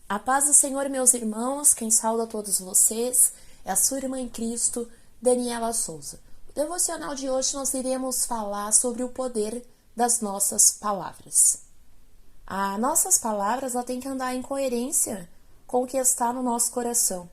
A paz do Senhor, meus irmãos, quem sauda todos vocês é a sua irmã em Cristo, Daniela Souza. No devocional de hoje nós iremos falar sobre o poder das nossas palavras. As nossas palavras têm que andar em coerência com o que está no nosso coração.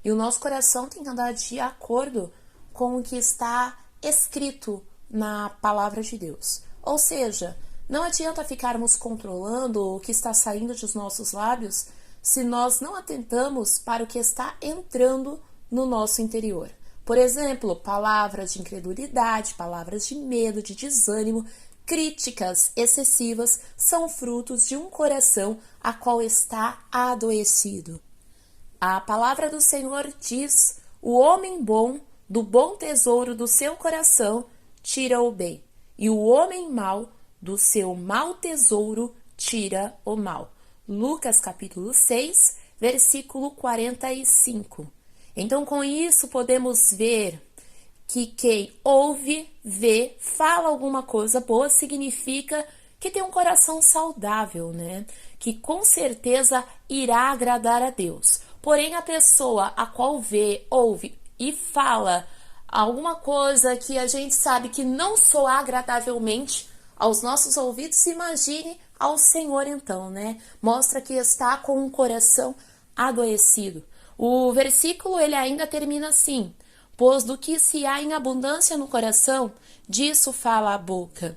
E o nosso coração tem que andar de acordo com o que está escrito na palavra de Deus. Ou seja, não adianta ficarmos controlando o que está saindo dos nossos lábios se nós não atentamos para o que está entrando no nosso interior. Por exemplo, palavras de incredulidade, palavras de medo, de desânimo, críticas excessivas são frutos de um coração a qual está adoecido. A palavra do Senhor diz: o homem bom, do bom tesouro do seu coração, tira o bem, e o homem mau, do seu mau tesouro, tira o mal. Lucas capítulo 6, versículo 45. Então, com isso, podemos ver que quem ouve, vê, fala alguma coisa boa, significa que tem um coração saudável, né? Que com certeza irá agradar a Deus. Porém, a pessoa a qual vê, ouve e fala alguma coisa que a gente sabe que não soa agradavelmente aos nossos ouvidos, imagine ao Senhor então, né? Mostra que está com um coração adoecido. O versículo ele ainda termina assim: pois do que se há em abundância no coração, disso fala a boca.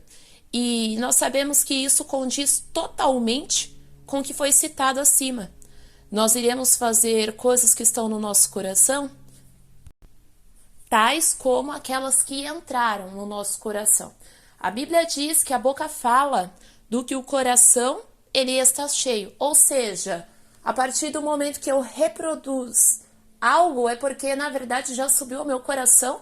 E nós sabemos que isso condiz totalmente com o que foi citado acima. Nós iremos fazer coisas que estão no nosso coração, tais como aquelas que entraram no nosso coração. A Bíblia diz que a boca fala do que o coração ele está cheio. Ou seja, a partir do momento que eu reproduzo algo, é porque na verdade já subiu ao meu coração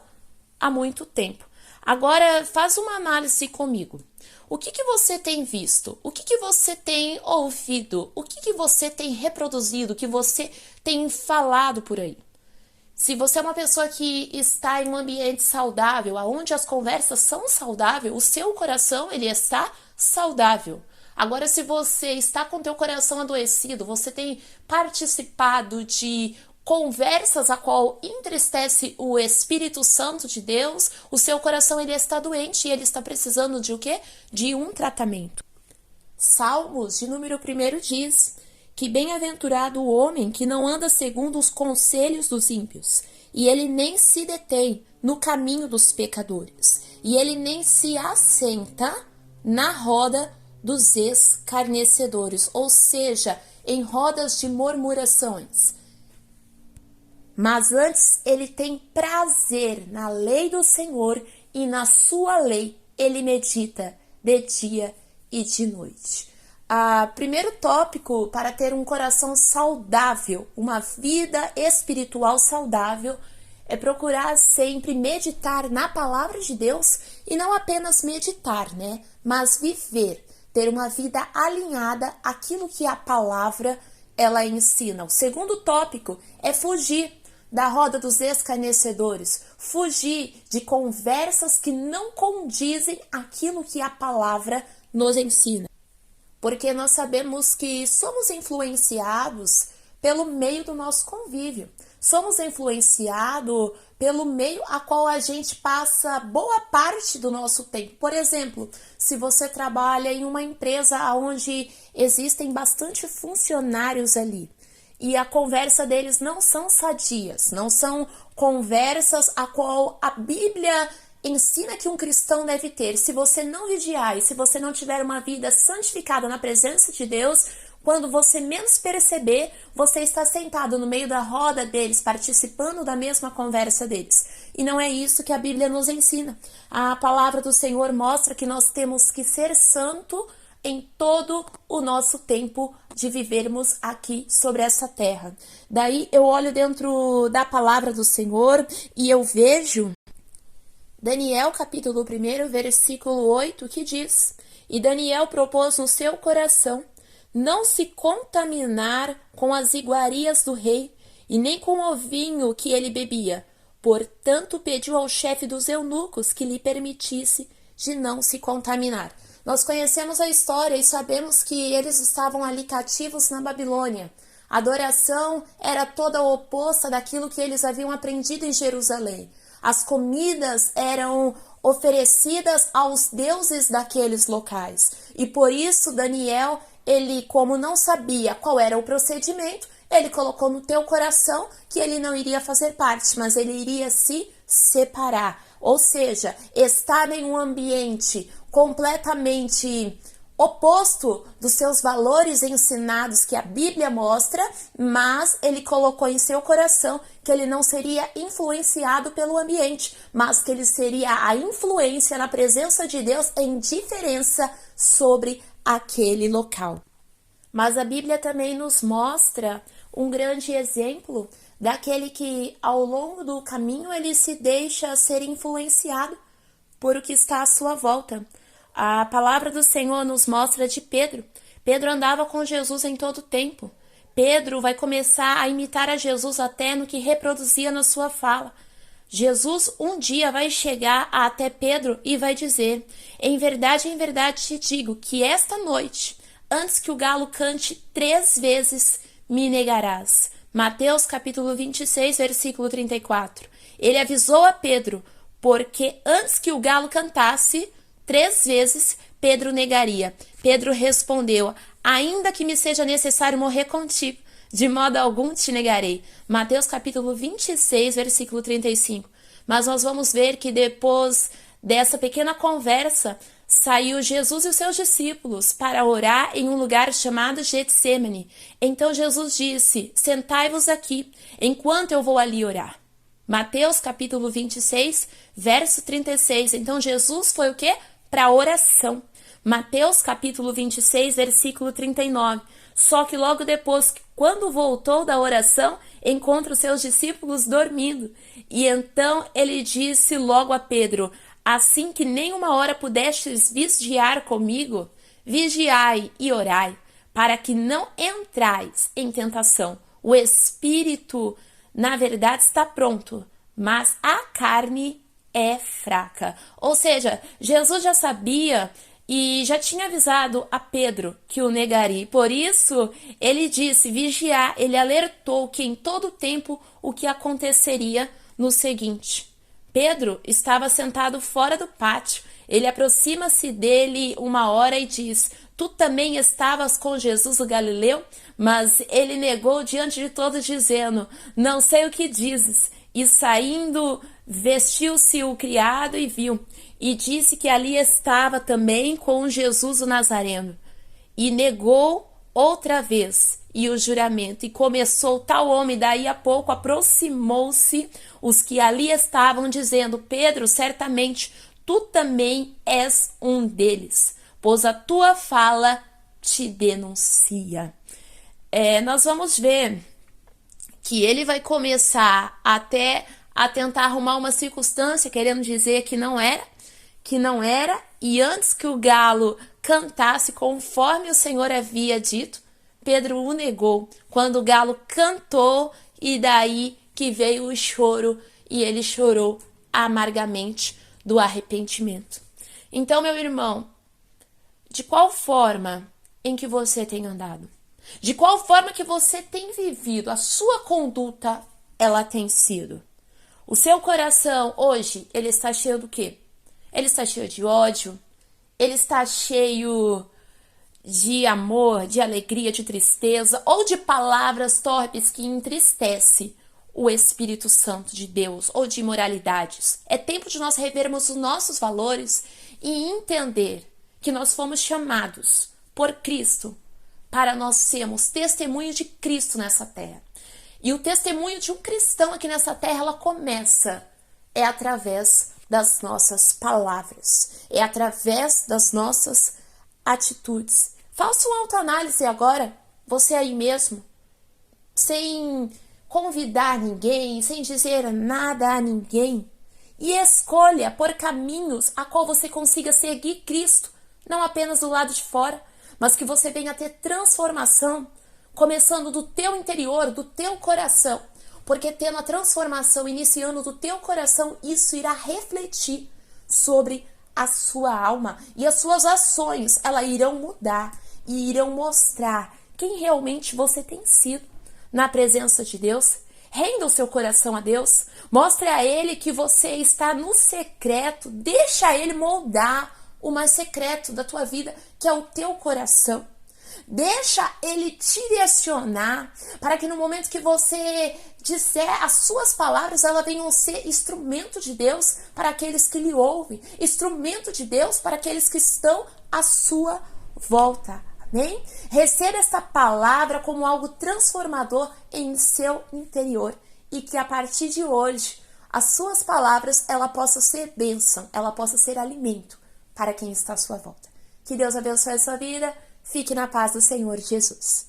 há muito tempo. Agora faz uma análise comigo. O que você tem visto? O que você tem ouvido? O que você tem reproduzido? O que você tem falado por aí? Se você é uma pessoa que está em um ambiente saudável, onde as conversas são saudáveis, o seu coração ele está saudável. Agora, se você está com o teu coração adoecido, você tem participado de conversas a qual entristece o Espírito Santo de Deus, o seu coração ele está doente e ele está precisando de o quê? De um tratamento. Salmos de número 1 diz: que bem-aventurado o homem que não anda segundo os conselhos dos ímpios, e ele nem se detém no caminho dos pecadores, e ele nem se assenta na roda dos escarnecedores, ou seja, em rodas de murmurações. Mas antes ele tem prazer na lei do Senhor, e na sua lei ele medita de dia e de noite. Primeiro tópico para ter um coração saudável, uma vida espiritual saudável, é procurar sempre meditar na palavra de Deus e não apenas meditar, né? Mas viver, ter uma vida alinhada àquilo que a palavra ela ensina. O segundo tópico é fugir da roda dos escarnecedores, fugir de conversas que não condizem aquilo que a palavra nos ensina. Porque nós sabemos que somos influenciados pelo meio do nosso convívio. Somos influenciados pelo meio a qual a gente passa boa parte do nosso tempo. Por exemplo, se você trabalha em uma empresa onde existem bastante funcionários ali, e a conversa deles não são sadias, não são conversas a qual a Bíblia ensina que um cristão deve ter. Se você não vigiar e se você não tiver uma vida santificada na presença de Deus, quando você menos perceber, você está sentado no meio da roda deles, participando da mesma conversa deles. E não é isso que a Bíblia nos ensina. A palavra do Senhor mostra que nós temos que ser santo em todo o nosso tempo de vivermos aqui sobre essa terra. Daí eu olho dentro da palavra do Senhor e eu vejo Daniel capítulo 1, versículo 8, que diz: e Daniel propôs no seu coração não se contaminar com as iguarias do rei, e nem com o vinho que ele bebia. Portanto, pediu ao chefe dos eunucos que lhe permitisse de não se contaminar. Nós conhecemos a história e sabemos que eles estavam ali cativos na Babilônia. Adoração era toda oposta daquilo que eles haviam aprendido em Jerusalém. As comidas eram oferecidas aos deuses daqueles locais. E por isso Daniel, ele, como não sabia qual era o procedimento, ele colocou no teu coração que ele não iria fazer parte, mas ele iria se separar. Ou seja, estar em um ambiente completamente oposto dos seus valores ensinados que a Bíblia mostra, mas ele colocou em seu coração que ele não seria influenciado pelo ambiente, mas que ele seria a influência na presença de Deus em diferença sobre aquele local. Mas a Bíblia também nos mostra um grande exemplo daquele que ao longo do caminho ele se deixa ser influenciado por o que está à sua volta. A palavra do Senhor nos mostra de Pedro. Pedro andava com Jesus em todo o tempo. Pedro vai começar a imitar a Jesus até no que reproduzia na sua fala. Jesus um dia vai chegar até Pedro e vai dizer: em verdade te digo que esta noite, antes que o galo cante 3 vezes, me negarás. Mateus capítulo 26, versículo 34. Ele avisou a Pedro, porque antes que o galo cantasse 3 vezes, Pedro negaria. Pedro respondeu: ainda que me seja necessário morrer contigo, de modo algum te negarei. Mateus capítulo 26, versículo 35. Mas nós vamos ver que depois dessa pequena conversa, saiu Jesus e os seus discípulos para orar em um lugar chamado Getsêmani. Então Jesus disse: sentai-vos aqui, enquanto eu vou ali orar. Mateus capítulo 26, verso 36. Então Jesus foi o quê? Para a oração. Mateus capítulo 26, versículo 39. Só que logo depois, quando voltou da oração, encontra os seus discípulos dormindo. E então ele disse logo a Pedro: assim que nem uma hora pudestes vigiar comigo, vigiai e orai, para que não entrais em tentação. O espírito, na verdade, está pronto, mas a carne é fraca. Ou seja, Jesus já sabia e já tinha avisado a Pedro que o negaria. Por isso, ele disse vigiar. Ele alertou que em todo tempo o que aconteceria no seguinte. Pedro estava sentado fora do pátio. Ele aproxima-se dele uma hora e diz: tu também estavas com Jesus o Galileu? Mas ele negou diante de todos, dizendo: não sei o que dizes. E saindo, vestiu-se o criado e viu, e disse que ali estava também com Jesus o Nazareno. E negou outra vez, e o juramento, e começou tal homem, daí a pouco aproximou-se os que ali estavam, dizendo: Pedro, certamente tu também és um deles, pois a tua fala te denuncia. Nós vamos ver que ele vai começar até a tentar arrumar uma circunstância, querendo dizer que não era, e antes que o galo cantasse conforme o Senhor havia dito, Pedro o negou. Quando o galo cantou, e daí que veio o choro, e ele chorou amargamente do arrependimento. Então, meu irmão, de qual forma em que você tem andado? De qual forma que você tem vivido? A sua conduta, ela tem sido. O seu coração, hoje, ele está cheio do quê? Ele está cheio de ódio, ele está cheio de amor, de alegria, de tristeza, ou de palavras torpes que entristecem o Espírito Santo de Deus, ou de imoralidades. É tempo de nós revermos os nossos valores e entender que nós fomos chamados por Cristo para nós sermos testemunho de Cristo nessa terra. E o testemunho de um cristão aqui nessa terra, ela começa, através das nossas palavras, através das nossas atitudes. Faça uma autoanálise agora, você aí mesmo, sem convidar ninguém, sem dizer nada a ninguém, e escolha por caminhos a qual você consiga seguir Cristo, não apenas do lado de fora, mas que você venha ter transformação, começando do teu interior, do teu coração, porque tendo a transformação iniciando do teu coração, isso irá refletir sobre a sua alma, e as suas ações, elas irão mudar e irão mostrar quem realmente você tem sido. na presença de Deus. Renda o seu coração a Deus. Mostre a Ele que você está no secreto. Deixa Ele moldar o mais secreto da tua vida, que é o teu coração. Deixa Ele te direcionar para que no momento que você disser as suas palavras, elas venham ser instrumento de Deus para aqueles que lhe ouvem, instrumento de Deus para aqueles que estão à sua volta. Amém? Receba esta palavra como algo transformador em seu interior e que a partir de hoje as suas palavras ela possa ser bênção, ela possa ser alimento para quem está à sua volta. Que Deus abençoe a sua vida. Fique na paz do Senhor Jesus.